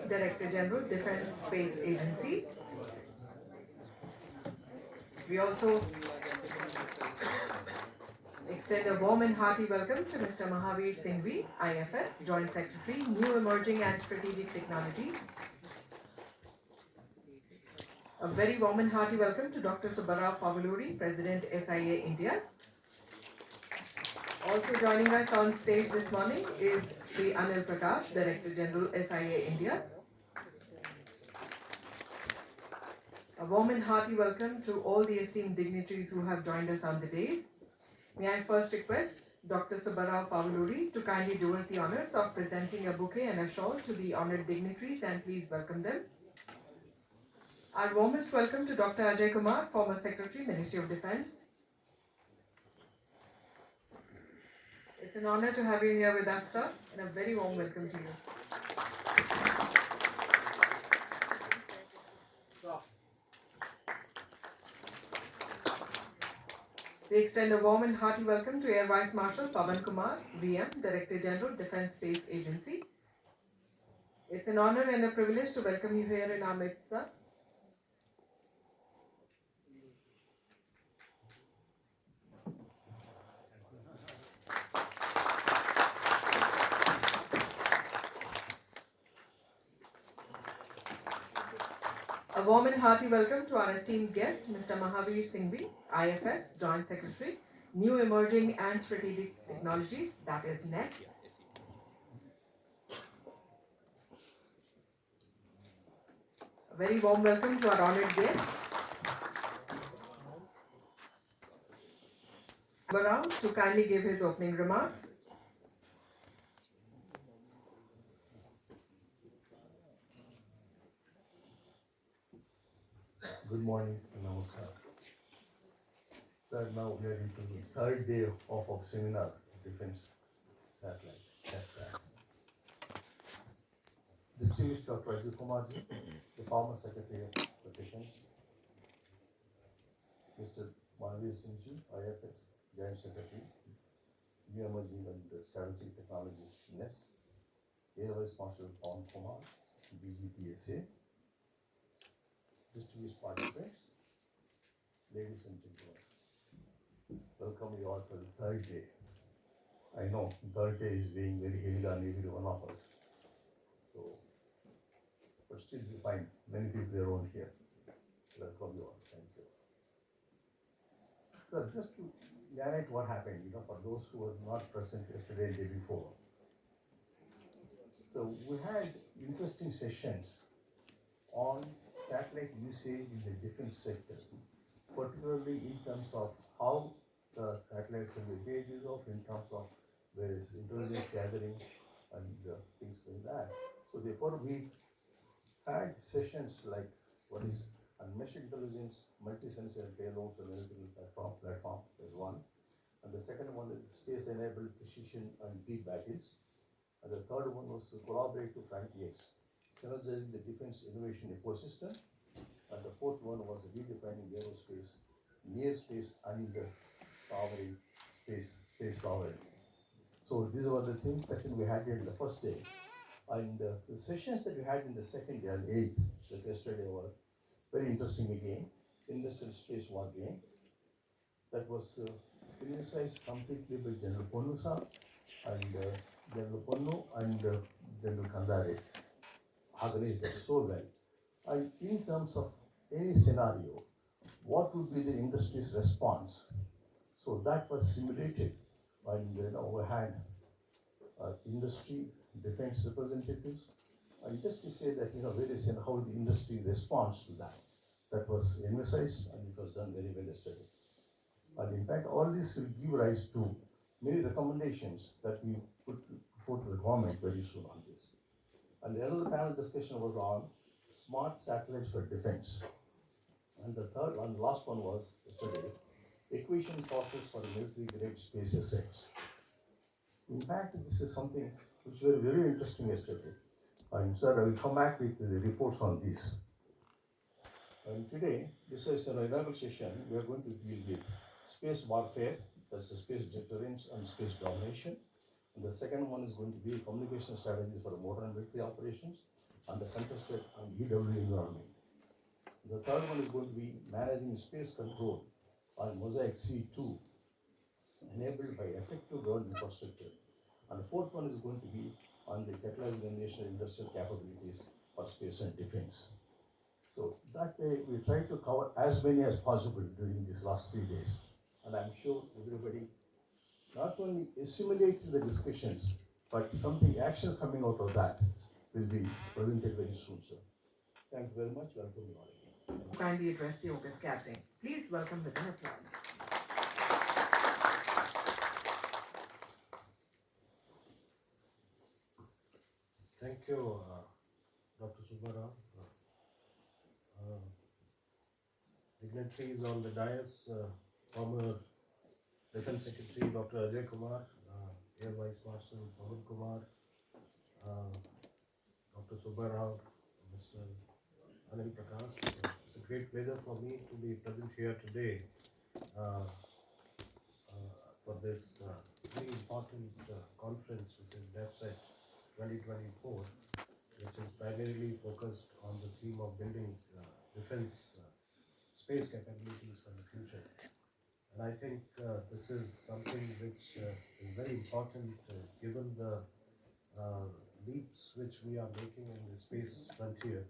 Director General, Defense Space Agency. We also extend a warm and hearty welcome to Mr. Mahavir Singhvi, IFS, Joint Secretary, New Emerging and Strategic Technologies. A very warm and hearty welcome to Dr. Subba Rao, President, SIA India. Also joining us on stage this morning is Shri Anil Prakash, Director General, SIA India. A warm and hearty welcome to all the esteemed dignitaries who have joined us on the days. May I first request Dr. Subba Rao to kindly do us the honors of presenting a bouquet and a shawl to the honored dignitaries, and please welcome them. Our warmest welcome to Dr. Ajay Kumar, former Secretary, Ministry of Defence. It's an honor to have you here with us, sir, and a very warm welcome to you. We extend a warm and hearty welcome to Air Vice Marshal Pavan Kumar, VM, Director General, Defence Space Agency. It's an honor and a privilege to welcome you here in our midst, sir. A warm and hearty welcome to our esteemed guest, Mr. Mahavir Singhvi, IFS, Joint Secretary, New Emerging and Strategic Technologies, that is NEST. A very warm welcome to our honored guest, Subba Rao, to kindly give his opening remarks. Good morning and namaskar. Sir, now we are into the third day of our seminar, Defense Satellite. Distinguished Dr. Ajay Kumar, the former Secretary of Defense, Mr. Mahavir Singhvi, IFS, Joint Secretary, New Emerging and Strategic Technologies, NEST, Air Vice Marshal Pavan Kumar, BGPSA, distinguished participants, ladies and gentlemen, welcome you all to the third day. I know third day is being very heavy on every one of us. So, but still we find many people around here. Welcome you all. Thank you. So just to narrate what happened, for those who were not present yesterday and the day before. So we had interesting sessions on satellite usage in the defense sector, particularly in terms of how the satellites will be made use of, in terms of various intelligence gathering and things like that. So therefore we had sessions like what is unmeasured intelligence, multi-sensor payloads and military platform is one. And the second one is space-enabled precision and deep battles. And the third one was collaborative frontiers, synergizing the defense innovation ecosystem. And the fourth one was redefining aerospace, near space and sovereign space sovereign. So these were the things that we had in the first day. And the sessions that we had in the second day, and 8th, that yesterday were very interesting again. Industrial space war game. That was initialized completely by General Ponnu sir and General Ponnu and General Kandare. Organized that so well. And in terms of any scenario, what would be the industry's response? So that was simulated, and we had industry, defense representatives, and just to say that various how the industry responds to that. That was emphasized and it was done very well yesterday. And in fact, all this will give rise to many recommendations that we put forth to the government very soon on this. And the other panel discussion was on smart satellites for defense. And the third one, the last one was yesterday, equation process for military grade space assets. In fact, this is something which was very interesting yesterday. And sir, I will come back with the reports on this. And today, this is an inaugural session. We are going to deal with space warfare, that's the space deterrence and space domination. And the second one is going to be communication strategies for modern military operations. and the contested and EW environment. The third one is going to be managing space control on Mosaic C2, enabled by effective ground infrastructure. And the fourth one is going to be on the catalyzing the national industrial capabilities for space and defense. So that way we try to cover as many as possible during these last 3 days. And I'm sure everybody not only assimilating the discussions, but something action coming out of that will be presented very soon, sir. Thank you very much. Welcome you all again. Kindly address the August gathering. Please welcome with an applause. Thank you, Dr. Subba Rao. Dignitaries on the dais, former Defense Secretary Dr. Ajay Kumar, Air Vice Marshal Pawan Kumar, Dr. Subba Rao, Mr. Anil Prakash. It's a great pleasure for me to be present here today uh, for this very important conference, which is DevSec 2024, which is primarily focused on the theme of building defense space capabilities for the future. And I think this is something which is very important given the leaps which we are making in the space frontier.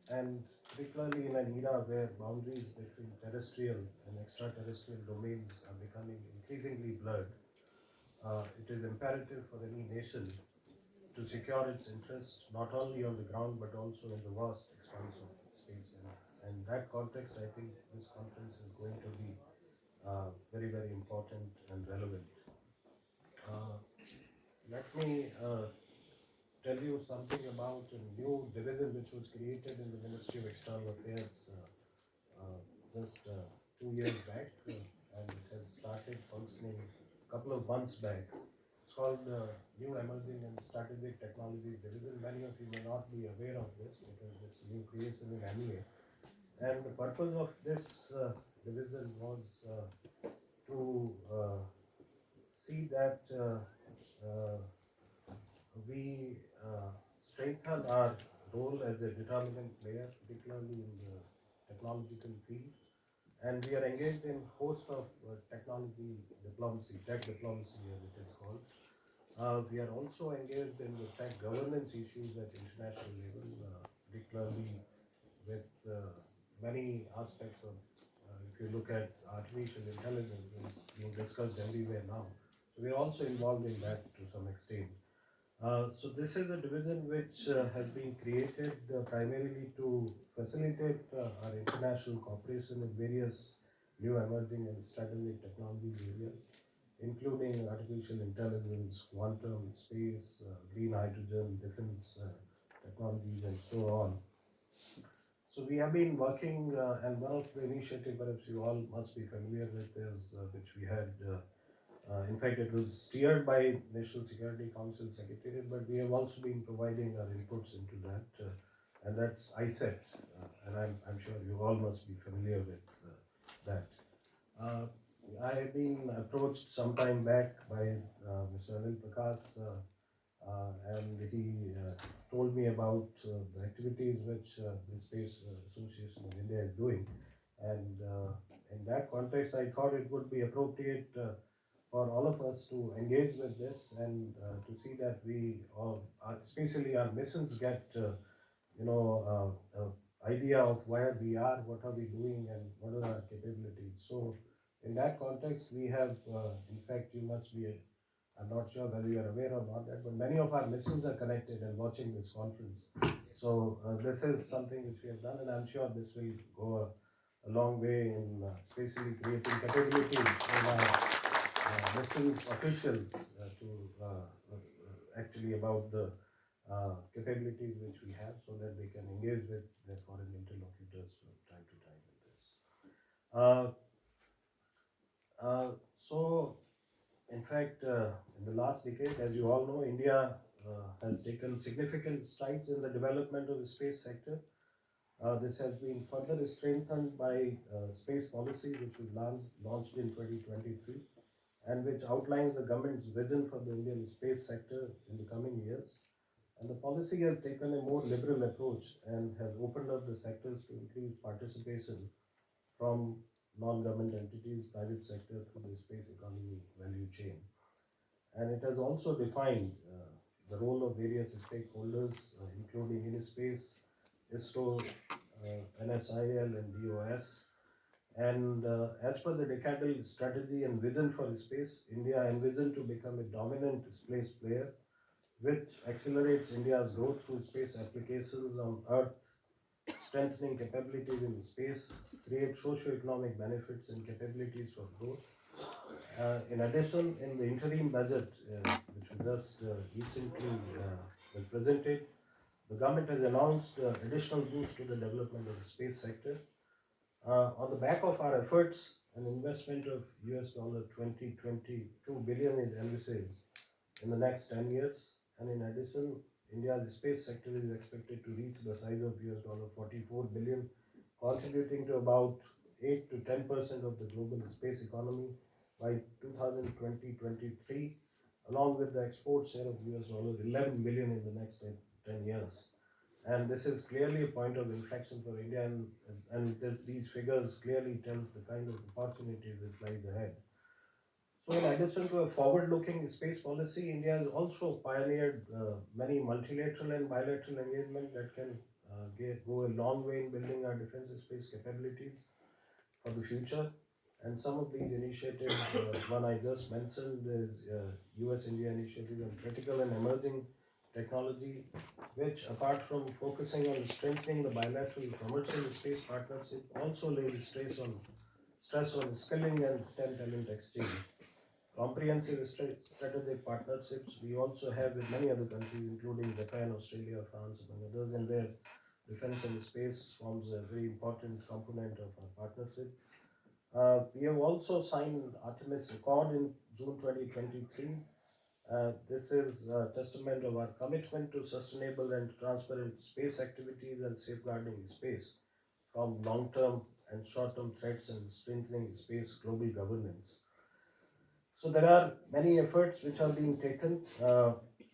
And particularly in an era where boundaries between terrestrial and extraterrestrial domains are becoming increasingly blurred, it is imperative for any nation to secure its interests not only on the ground but also in the vast expanse of space. And in that context, I think this conference is going to be very, very important and relevant. Let me tell you something about a new division which was created in the Ministry of External Affairs just 2 years back, and it has started functioning a couple of months back. It's called New Emerging and Strategic Technologies Division. Many of you may not be aware of this because it's a new creation in MEA. And the purpose of this division was to see that we strengthen our role as a determinant player, particularly in the technological field. And we are engaged in a host of technology diplomacy, tech diplomacy as it is called. We are also engaged in the tech governance issues at international level, particularly with many aspects of, if you look at artificial intelligence, it's being discussed everywhere now. So we are also involved in that to some extent. So this is a division which has been created primarily to facilitate our international cooperation in various new emerging and strategic technology areas, including artificial intelligence, quantum, space, green hydrogen, defense technologies, and so on. So we have been working, and one of the initiatives perhaps you all must be familiar with is which we had. In fact, it was steered by National Security Council Secretariat, but we have also been providing our inputs into that, and that's ISET, and I'm sure you all must be familiar with that. I have been approached some time back by Mr. Anil Prakash, and he told me about the activities which the Space Association of India is doing, and in that context, I thought it would be appropriate for all of us to engage with this and to see that we all, especially our missions, get idea of where we are, what are we doing, and what are our capabilities. So, in that context, we have, in fact, you must be. I'm not sure whether you are aware or not that, but many of our missions are connected and watching this conference. So this is something which we have done, and I'm sure this will go a long way in especially creating capability in our missions officials to actually about the capabilities which we have, so that they can engage with their foreign interlocutors from time to time with this. So, in fact, in the last decade, as you all know, India has taken significant strides in the development of the space sector. This has been further strengthened by space policy, which was launched in 2023, and which outlines the government's vision for the Indian space sector in the coming years. And the policy has taken a more liberal approach and has opened up the sectors to increase participation from non-government entities, private sector through the space economy value chain. And it has also defined the role of various stakeholders, including InSpace, ISRO, NSIL, and DOS. And as per the decadal strategy and vision for space, India envisioned to become a dominant space player, which accelerates India's growth through space applications on Earth, strengthening capabilities in space, create socio-economic benefits and capabilities for growth. In addition, in the interim budget, which was just recently was presented, the government has announced additional boost to the development of the space sector. On the back of our efforts, an investment of US dollar 22 billion is envisaged in the next 10 years. And in addition, India's space sector is expected to reach the size of US dollar 44 billion, contributing to about 8 to 10% of the global space economy by 2020-23, along with the export share of US dollar 11 billion in the next 10 years. And this is clearly a point of inflection for India, and these figures clearly tells the kind of opportunities that lies ahead. So, in addition to a forward-looking space policy, India has also pioneered many multilateral and bilateral engagement that can go a long way in building our defense space capabilities for the future. And some of these initiatives, one I just mentioned is US-India initiative on critical and emerging technology, which apart from focusing on strengthening the bilateral commercial space partnership, also lays stress on skilling and STEM talent exchange. Comprehensive strategic partnerships we also have with many other countries, including Japan, Australia, France, among others, and where defense and space forms a very important component of our partnership. We have also signed Artemis Accord in June 2023. This is a testament of our commitment to sustainable and transparent space activities and safeguarding space from long-term and short-term threats and strengthening space global governance. So there are many efforts which are being taken,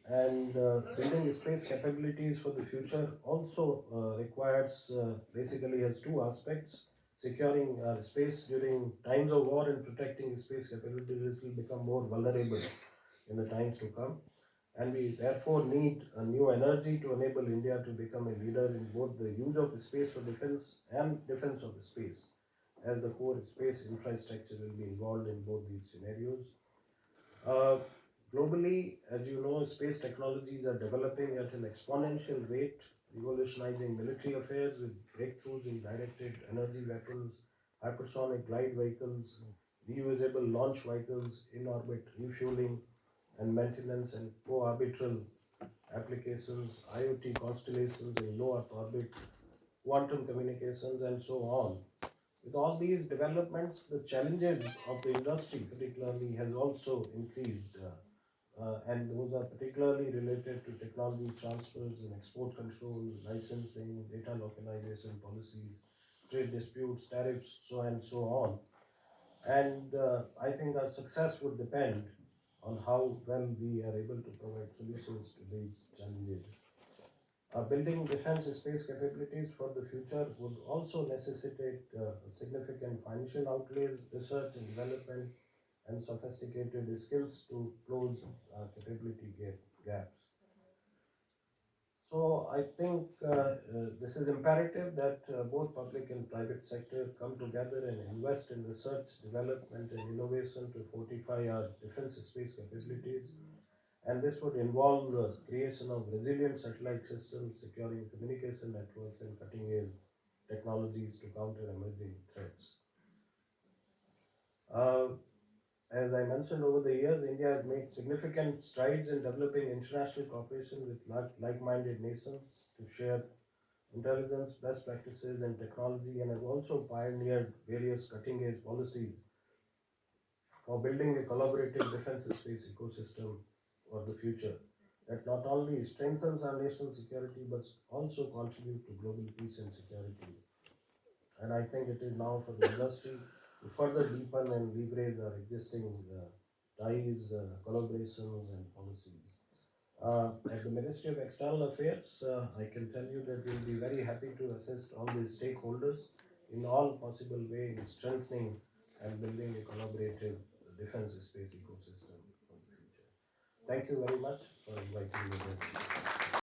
and building space capabilities for the future also requires basically has two aspects: securing space during times of war and protecting space capabilities, which will become more vulnerable in the times to come. And we therefore need a new energy to enable India to become a leader in both the use of the space for defense and defense of the space, as the core space infrastructure will be involved in both these scenarios. Uh, Globally, as you know, space technologies are developing at an exponential rate, revolutionizing military affairs with breakthroughs in directed energy weapons, hypersonic glide vehicles, reusable launch vehicles, in-orbit refueling and maintenance, and co-orbital applications, IoT constellations in low Earth orbit, quantum communications, and so on. With all these developments, the challenges of the industry particularly has also increased, and those are particularly related to technology transfers and export control, licensing, data localization policies, trade disputes, tariffs, so and so on. And I think our success would depend on how well we are able to provide solutions to these challenges. Building defense space capabilities for the future would also necessitate significant financial outlays, research and development, and sophisticated skills to close capability gaps. So I think this is imperative that both public and private sector come together and invest in research, development, and innovation to fortify our defense space capabilities. And this would involve the creation of resilient satellite systems, securing communication networks, and cutting-edge technologies to counter emerging threats. Uh, as I mentioned, over the years, India has made significant strides in developing international cooperation with like-minded nations to share intelligence, best practices, and technology, and has also pioneered various cutting-edge policies for building a collaborative defense space ecosystem for the future that not only strengthens our national security but also contribute to global peace and security. And I think it is now for the industry to further deepen and leverage our existing ties, collaborations, and policies. At the Ministry of External Affairs, I can tell you that we'll be very happy to assist all the stakeholders in all possible way in strengthening and building a collaborative defense space ecosystem for the future. Thank you very much for inviting me here.